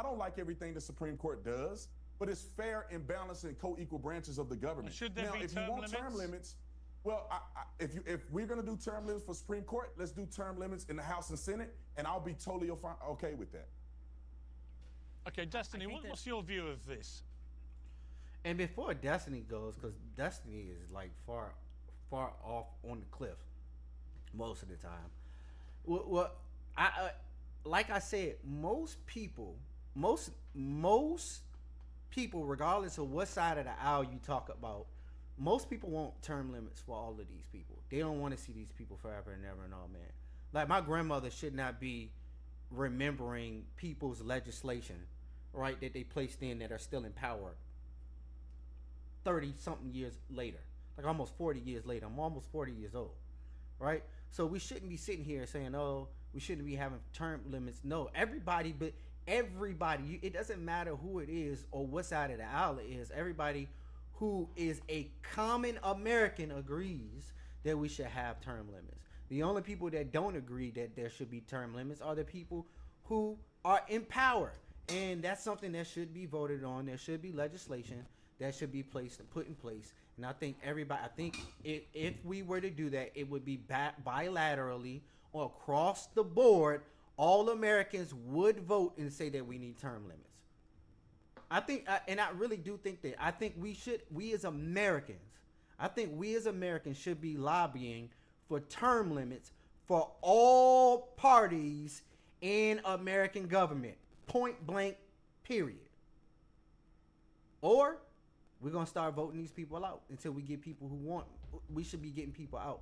don't like everything the Supreme Court does, but it's fair and balanced and co-equal branches of the government. Should there Now, be if you term want term limits? limits, well, if we're going to do term limits for Supreme Court, let's do term limits in the House and Senate, and I'll be totally okay with that. Okay, Destiny, what's your view of this? And before Destiny goes, because Destiny is like far off on the cliff most of the time. What like I said, most people, regardless of what side of the aisle you talk about, most people want term limits for all of these people. They don't want to see these people forever and ever and all, man. Like my grandmother should not be remembering people's legislation, right, that they placed in that are still in power 30 something years later, like almost 40 years later. I'm almost 40 years old, right? So we shouldn't be sitting here saying, oh, we shouldn't be having term limits. No, everybody, it doesn't matter who it is or what side of the aisle it is. Everybody who is a common American agrees that we should have term limits. The only people that don't agree that there should be term limits are the people who are in power. And that's something that should be voted on. There should be legislation that should be placed and put in place. And I think if we were to do that, it would be bilaterally or across the board. All Americans would vote and say that we need term limits. I think, and I really do think that. I think we as Americans should be lobbying for term limits for all parties in American government. Point blank, period. Or we're going to start voting these people out until we get people who want. We should be getting people out.